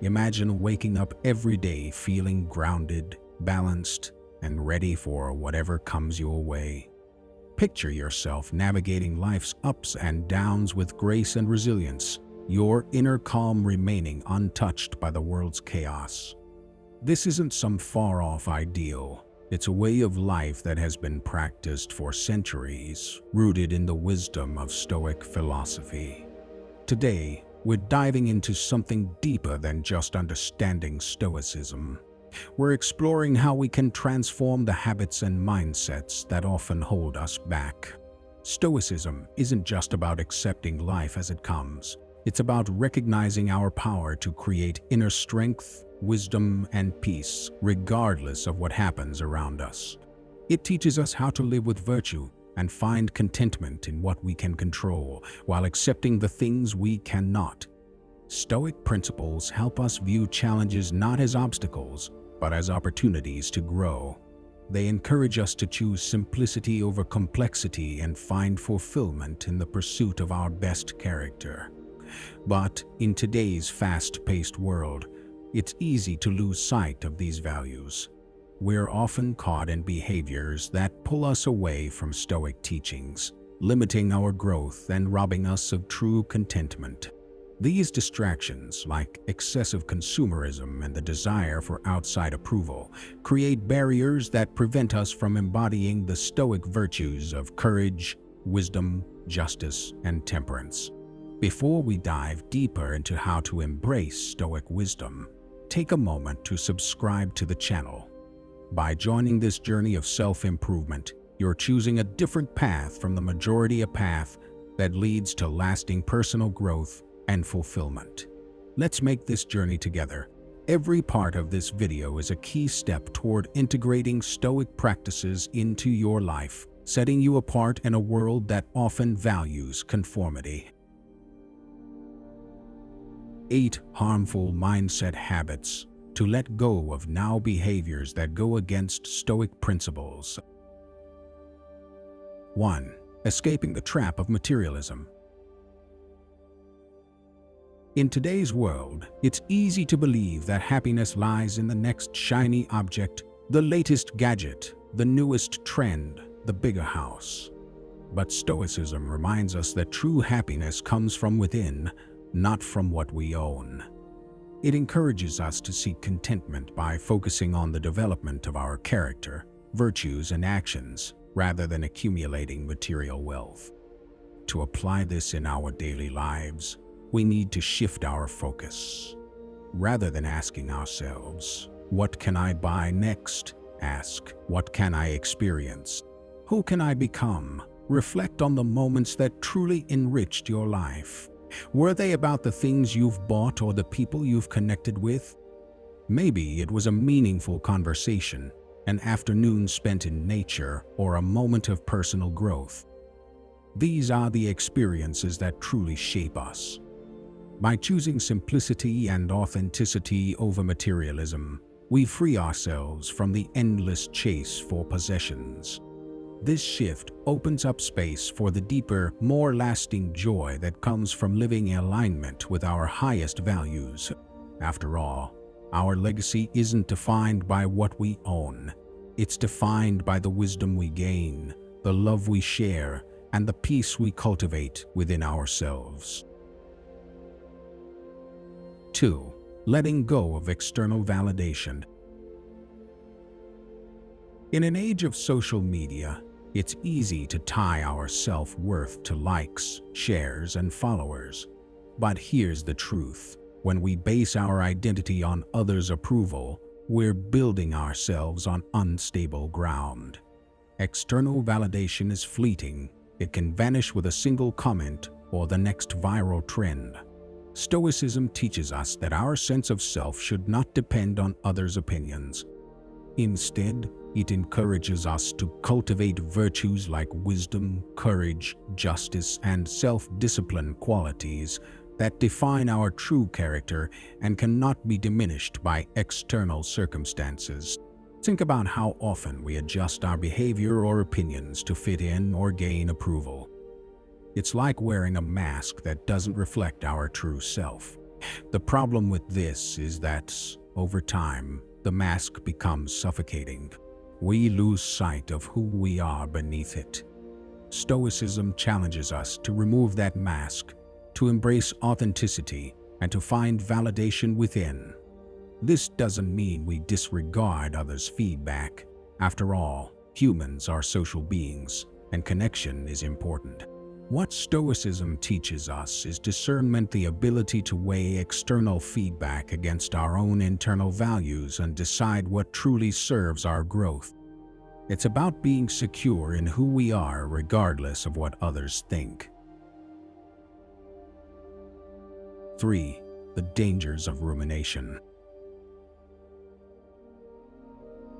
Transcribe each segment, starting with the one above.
Imagine waking up every day feeling grounded, balanced, and ready for whatever comes your way. Picture yourself navigating life's ups and downs with grace and resilience, your inner calm remaining untouched by the world's chaos. This isn't some far-off ideal. It's a way of life that has been practiced for centuries, rooted in the wisdom of Stoic philosophy. Today, we're diving into something deeper than just understanding Stoicism. We're exploring how we can transform the habits and mindsets that often hold us back. Stoicism isn't just about accepting life as it comes. It's about recognizing our power to create inner strength, wisdom, and peace, regardless of what happens around us. It teaches us how to live with virtue and find contentment in what we can control, while accepting the things we cannot. Stoic principles help us view challenges not as obstacles, but as opportunities to grow. They encourage us to choose simplicity over complexity and find fulfillment in the pursuit of our best character. But in today's fast-paced world, it's easy to lose sight of these values. We're often caught in behaviors that pull us away from Stoic teachings, limiting our growth and robbing us of true contentment. These distractions, like excessive consumerism and the desire for outside approval, create barriers that prevent us from embodying the Stoic virtues of courage, wisdom, justice, and temperance. Before we dive deeper into how to embrace Stoic wisdom, take a moment to subscribe to the channel. By joining this journey of self-improvement, you're choosing a different path from the majority, a path that leads to lasting personal growth and fulfillment. Let's make this journey together. Every part of this video is a key step toward integrating Stoic practices into your life, setting you apart in a world that often values conformity. 8 harmful mindset habits to let go of now behaviors that go against Stoic principles. 1. Escaping the trap of materialism. In today's world, it's easy to believe that happiness lies in the next shiny object, the latest gadget, the newest trend, the bigger house. But Stoicism reminds us that true happiness comes from within, not from what we own. It encourages us to seek contentment by focusing on the development of our character, virtues, and actions, rather than accumulating material wealth. To apply this in our daily lives, we need to shift our focus. Rather than asking ourselves, "What can I buy next?" ask, "What can I experience? Who can I become?" Reflect on the moments that truly enriched your life. Were they about the things you've bought or the people you've connected with? Maybe it was a meaningful conversation, an afternoon spent in nature, or a moment of personal growth. These are the experiences that truly shape us. By choosing simplicity and authenticity over materialism, we free ourselves from the endless chase for possessions. This shift opens up space for the deeper, more lasting joy that comes from living in alignment with our highest values. After all, our legacy isn't defined by what we own. It's defined by the wisdom we gain, the love we share, and the peace we cultivate within ourselves. 2. Letting go of external validation. In an age of social media, it's easy to tie our self-worth to likes, shares, and followers. But here's the truth. When we base our identity on others' approval, we're building ourselves on unstable ground. External validation is fleeting. It can vanish with a single comment or the next viral trend. Stoicism teaches us that our sense of self should not depend on others' opinions. Instead, it encourages us to cultivate virtues like wisdom, courage, justice, and self-discipline, qualities that define our true character and cannot be diminished by external circumstances. Think about how often we adjust our behavior or opinions to fit in or gain approval. It's like wearing a mask that doesn't reflect our true self. The problem with this is that, over time, the mask becomes suffocating. We lose sight of who we are beneath it. Stoicism challenges us to remove that mask, to embrace authenticity, and to find validation within. This doesn't mean we disregard others' feedback. After all, humans are social beings, and connection is important. What Stoicism teaches us is discernment, the ability to weigh external feedback against our own internal values and decide what truly serves our growth. It's about being secure in who we are regardless of what others think. 3. The dangers of rumination.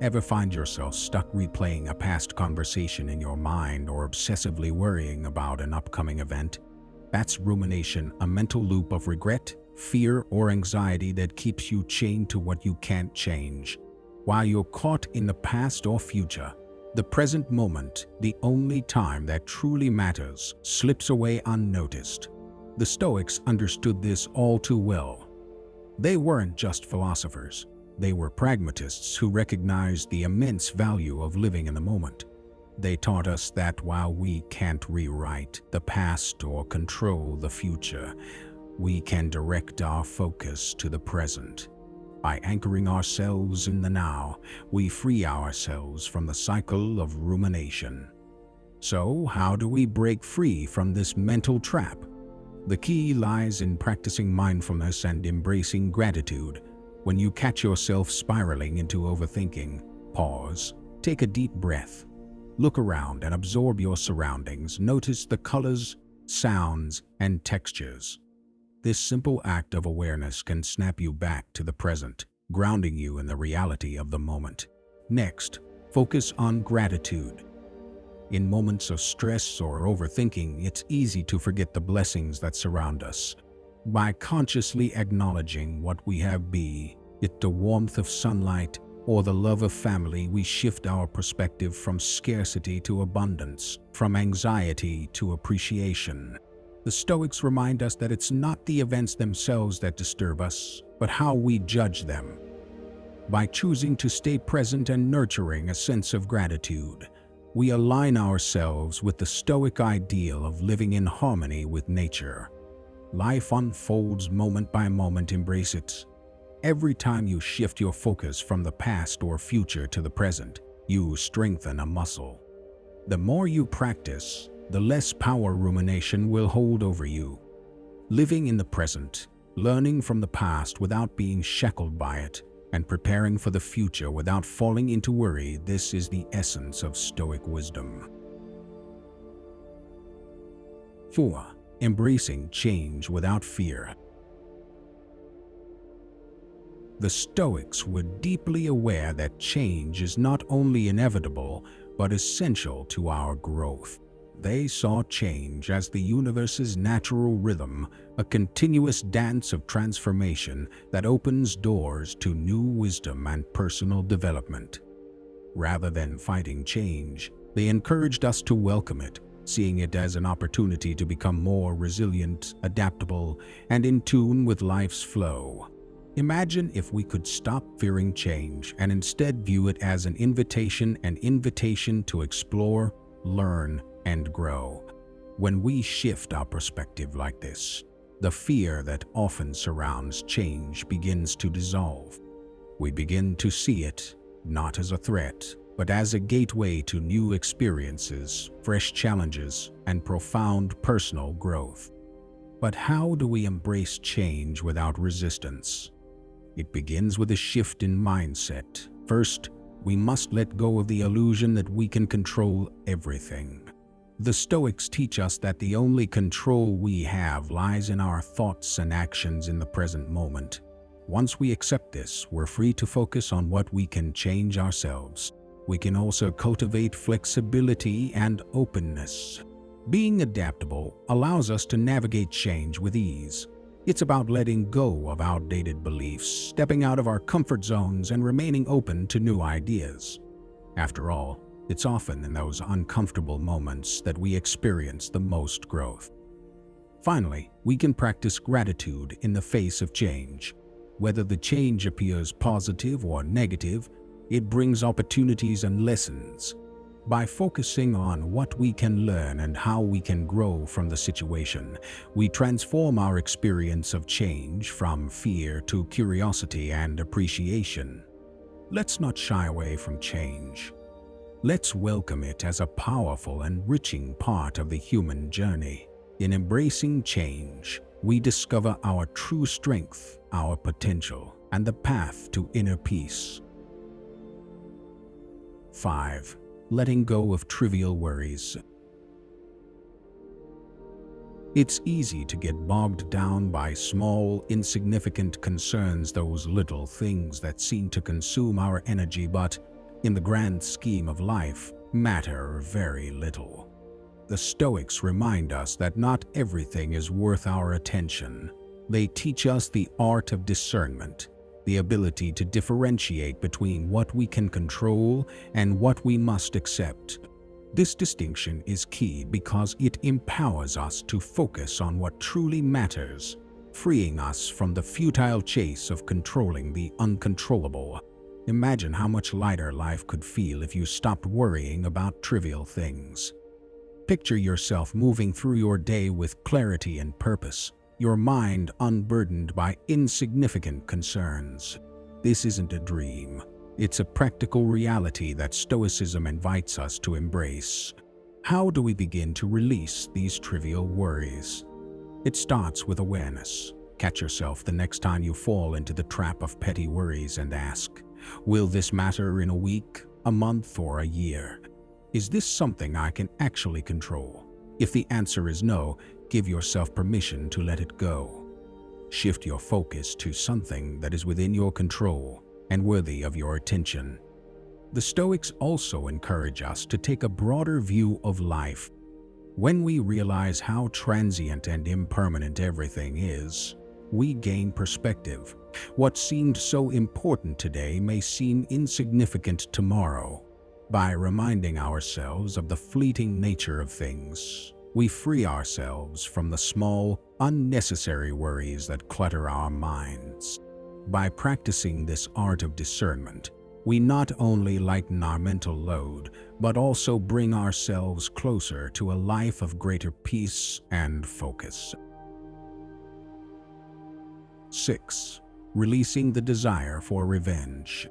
Ever find yourself stuck replaying a past conversation in your mind or obsessively worrying about an upcoming event? That's rumination, a mental loop of regret, fear, or anxiety that keeps you chained to what you can't change. While you're caught in the past or future, the present moment, the only time that truly matters, slips away unnoticed. The Stoics understood this all too well. They weren't just philosophers. They were pragmatists who recognized the immense value of living in the moment. They taught us that while we can't rewrite the past or control the future, we can direct our focus to the present. By anchoring ourselves in the now, we free ourselves from the cycle of rumination. So, how do we break free from this mental trap? The key lies in practicing mindfulness and embracing gratitude. When you catch yourself spiraling into overthinking, pause, take a deep breath. Look around and absorb your surroundings. Notice the colors, sounds, and textures. This simple act of awareness can snap you back to the present, grounding you in the reality of the moment. Next, focus on gratitude. In moments of stress or overthinking, it's easy to forget the blessings that surround us. By consciously acknowledging what we have, be it the warmth of sunlight or the love of family, we shift our perspective from scarcity to abundance, from anxiety to appreciation. The Stoics remind us that it's not the events themselves that disturb us, but how we judge them. By choosing to stay present and nurturing a sense of gratitude, we align ourselves with the Stoic ideal of living in harmony with nature. Life unfolds moment by moment. Embrace it. Every time you shift your focus from the past or future to the present, you strengthen a muscle. The more you practice, the less power rumination will hold over you. Living in the present, learning from the past without being shackled by it, and preparing for the future without falling into worry, this is the essence of Stoic wisdom. 4. Embracing change without fear. The Stoics were deeply aware that change is not only inevitable, but essential to our growth. They saw change as the universe's natural rhythm, a continuous dance of transformation that opens doors to new wisdom and personal development. Rather than fighting change, they encouraged us to welcome it, seeing it as an opportunity to become more resilient, adaptable, and in tune with life's flow. Imagine if we could stop fearing change and instead view it as an invitation to explore, learn, and grow. When we shift our perspective like this, the fear that often surrounds change begins to dissolve. We begin to see it not as a threat, but as a gateway to new experiences, fresh challenges, and profound personal growth. But how do we embrace change without resistance? It begins with a shift in mindset. First, we must let go of the illusion that we can control everything. The Stoics teach us that the only control we have lies in our thoughts and actions in the present moment. Once we accept this, we're free to focus on what we can change ourselves. We can also cultivate flexibility and openness. Being adaptable allows us to navigate change with ease. It's about letting go of outdated beliefs, stepping out of our comfort zones, and remaining open to new ideas. After all, it's often in those uncomfortable moments that we experience the most growth. Finally, we can practice gratitude in the face of change. Whether the change appears positive or negative, it brings opportunities and lessons. By focusing on what we can learn and how we can grow from the situation, we transform our experience of change from fear to curiosity and appreciation. Let's not shy away from change. Let's welcome it as a powerful and enriching part of the human journey. In embracing change, we discover our true strength, our potential, and the path to inner peace. 5. Letting go of trivial worries. It's easy to get bogged down by small, insignificant concerns, those little things that seem to consume our energy but, in the grand scheme of life, matter very little. The Stoics remind us that not everything is worth our attention. They teach us the art of discernment, the ability to differentiate between what we can control and what we must accept. This distinction is key because it empowers us to focus on what truly matters, freeing us from the futile chase of controlling the uncontrollable. Imagine how much lighter life could feel if you stopped worrying about trivial things. Picture yourself moving through your day with clarity and purpose, your mind unburdened by insignificant concerns. This isn't a dream. It's a practical reality that Stoicism invites us to embrace. How do we begin to release these trivial worries? It starts with awareness. Catch yourself the next time you fall into the trap of petty worries and ask, will this matter in a week, a month, or a year? Is this something I can actually control? If the answer is no, give yourself permission to let it go. Shift your focus to something that is within your control and worthy of your attention. The Stoics also encourage us to take a broader view of life. When we realize how transient and impermanent everything is, we gain perspective. What seemed so important today may seem insignificant tomorrow. By reminding ourselves of the fleeting nature of things, we free ourselves from the small, unnecessary worries that clutter our minds. By practicing this art of discernment, we not only lighten our mental load, but also bring ourselves closer to a life of greater peace and focus. 6. Releasing the desire for revenge.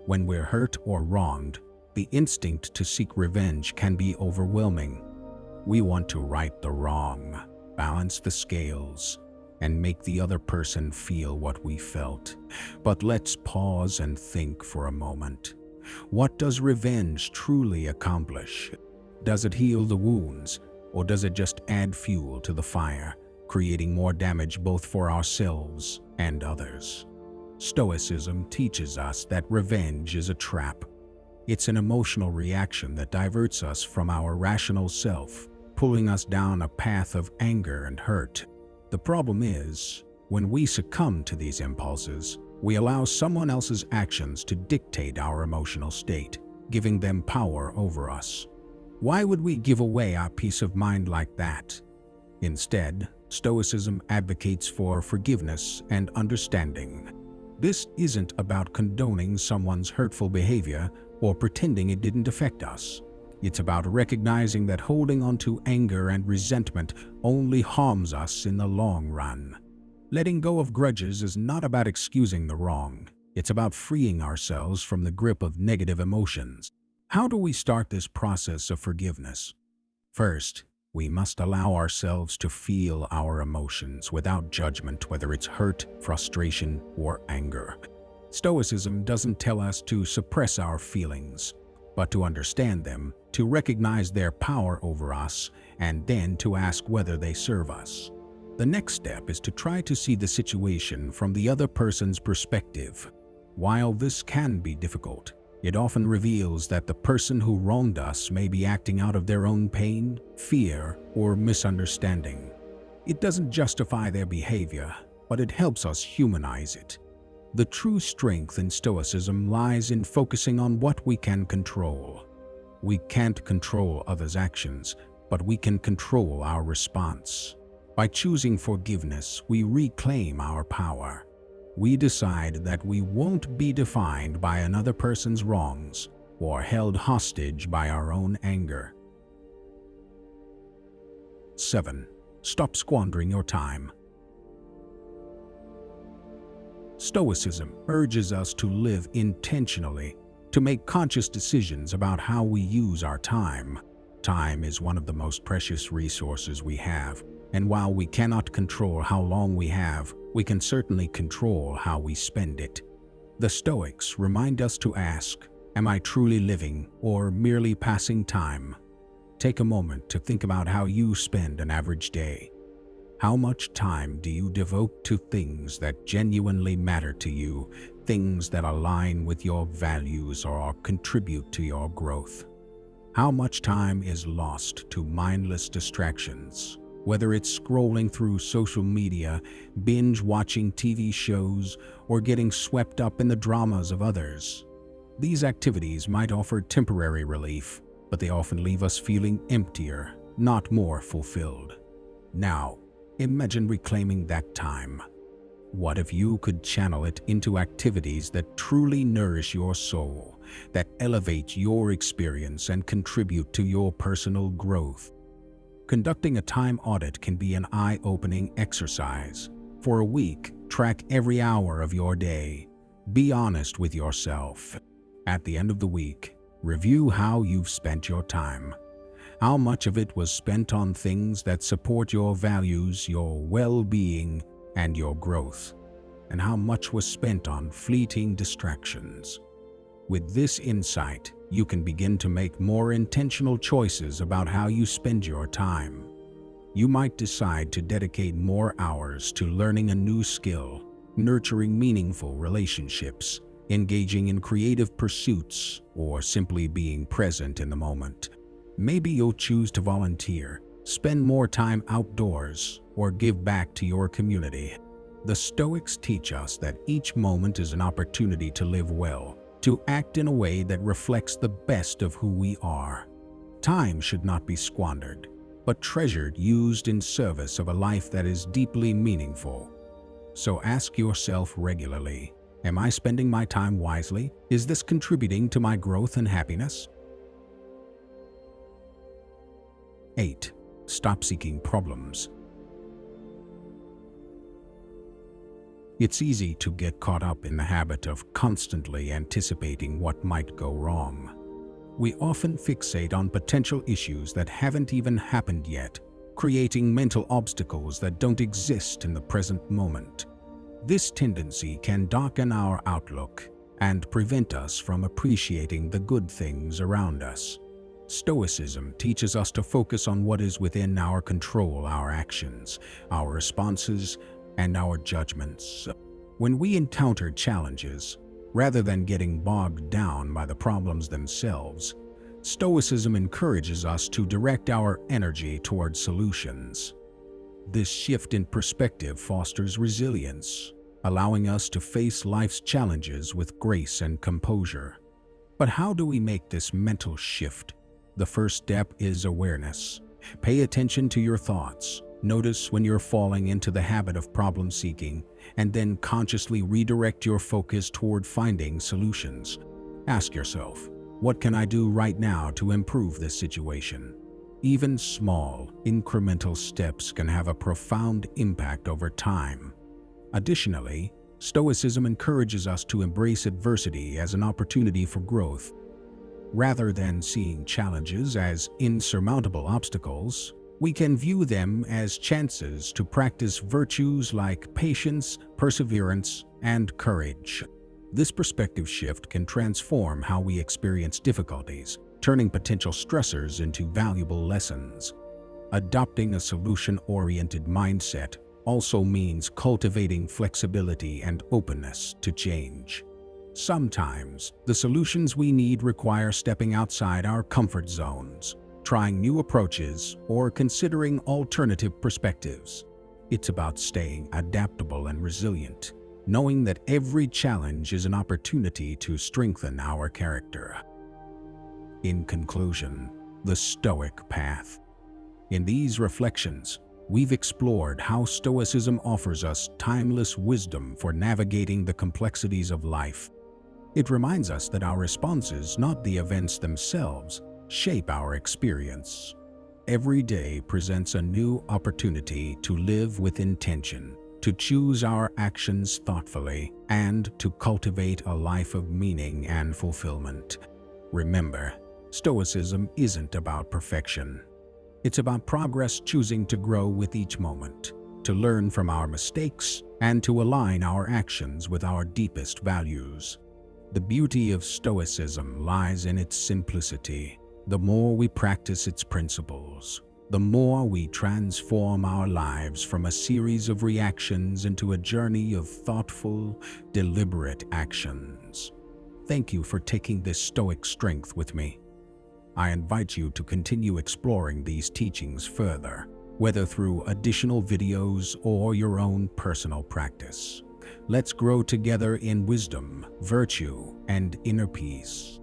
When we're hurt or wronged, the instinct to seek revenge can be overwhelming. We want to right the wrong, balance the scales, and make the other person feel what we felt. But let's pause and think for a moment. What does revenge truly accomplish? Does it heal the wounds, or does it just add fuel to the fire, creating more damage both for ourselves and others? Stoicism teaches us that revenge is a trap. It's an emotional reaction that diverts us from our rational self, pulling us down a path of anger and hurt. The problem is, when we succumb to these impulses, we allow someone else's actions to dictate our emotional state, giving them power over us. Why would we give away our peace of mind like that? Instead, Stoicism advocates for forgiveness and understanding. This isn't about condoning someone's hurtful behavior or pretending it didn't affect us. It's about recognizing that holding on to anger and resentment only harms us in the long run. Letting go of grudges is not about excusing the wrong. It's about freeing ourselves from the grip of negative emotions. How do we start this process of forgiveness? First, we must allow ourselves to feel our emotions without judgment, whether it's hurt, frustration, or anger. Stoicism doesn't tell us to suppress our feelings, but to understand them, to recognize their power over us, and then to ask whether they serve us. The next step is to try to see the situation from the other person's perspective. While this can be difficult, it often reveals that the person who wronged us may be acting out of their own pain, fear, or misunderstanding. It doesn't justify their behavior, but it helps us humanize it. The true strength in Stoicism lies in focusing on what we can control. We can't control others' actions, but we can control our response. By choosing forgiveness, we reclaim our power. We decide that we won't be defined by another person's wrongs or held hostage by our own anger. 7. Stop squandering your time. Stoicism urges us to live intentionally, to make conscious decisions about how we use our time. Time is one of the most precious resources we have, and while we cannot control how long we have, we can certainly control how we spend it. The Stoics remind us to ask, am I truly living or merely passing time? Take a moment to think about how you spend an average day. How much time do you devote to things that genuinely matter to you, things that align with your values or contribute to your growth? How much time is lost to mindless distractions, whether it's scrolling through social media, binge-watching TV shows, or getting swept up in the dramas of others? These activities might offer temporary relief, but they often leave us feeling emptier, not more fulfilled. Now, imagine reclaiming that time. What if you could channel it into activities that truly nourish your soul, that elevate your experience and contribute to your personal growth? Conducting a time audit can be an eye-opening exercise. For a week, track every hour of your day. Be honest with yourself. At the end of the week, review how you've spent your time. How much of it was spent on things that support your values, your well-being, and your growth? And how much was spent on fleeting distractions? With this insight, you can begin to make more intentional choices about how you spend your time. You might decide to dedicate more hours to learning a new skill, nurturing meaningful relationships, engaging in creative pursuits, or simply being present in the moment. Maybe you'll choose to volunteer, spend more time outdoors, or give back to your community. The Stoics teach us that each moment is an opportunity to live well, to act in a way that reflects the best of who we are. Time should not be squandered, but treasured, used in service of a life that is deeply meaningful. So ask yourself regularly, am I spending my time wisely? Is this contributing to my growth and happiness? 8. Stop seeking problems. It's easy to get caught up in the habit of constantly anticipating what might go wrong. We often fixate on potential issues that haven't even happened yet, creating mental obstacles that don't exist in the present moment. This tendency can darken our outlook and prevent us from appreciating the good things around us. Stoicism teaches us to focus on what is within our control, our actions, our responses, and our judgments. When we encounter challenges, rather than getting bogged down by the problems themselves, Stoicism encourages us to direct our energy towards solutions. This shift in perspective fosters resilience, allowing us to face life's challenges with grace and composure. But how do we make this mental shift? The first step is awareness. Pay attention to your thoughts. Notice when you're falling into the habit of problem-seeking, and then consciously redirect your focus toward finding solutions. Ask yourself, what can I do right now to improve this situation? Even small, incremental steps can have a profound impact over time. Additionally, Stoicism encourages us to embrace adversity as an opportunity for growth. Rather than seeing challenges as insurmountable obstacles, we can view them as chances to practice virtues like patience, perseverance, and courage. This perspective shift can transform how we experience difficulties, turning potential stressors into valuable lessons. Adopting a solution-oriented mindset also means cultivating flexibility and openness to change. Sometimes, the solutions we need require stepping outside our comfort zones, trying new approaches, or considering alternative perspectives. It's about staying adaptable and resilient, knowing that every challenge is an opportunity to strengthen our character. In conclusion, the Stoic path. In these reflections, we've explored how Stoicism offers us timeless wisdom for navigating the complexities of life. It reminds us that our responses, not the events themselves, shape our experience. Every day presents a new opportunity to live with intention, to choose our actions thoughtfully, and to cultivate a life of meaning and fulfillment. Remember, Stoicism isn't about perfection. It's about progress, choosing to grow with each moment, to learn from our mistakes, and to align our actions with our deepest values. The beauty of Stoicism lies in its simplicity. The more we practice its principles, the more we transform our lives from a series of reactions into a journey of thoughtful, deliberate actions. Thank you for taking this Stoic strength with me. I invite you to continue exploring these teachings further, whether through additional videos or your own personal practice. Let's grow together in wisdom, virtue, and inner peace.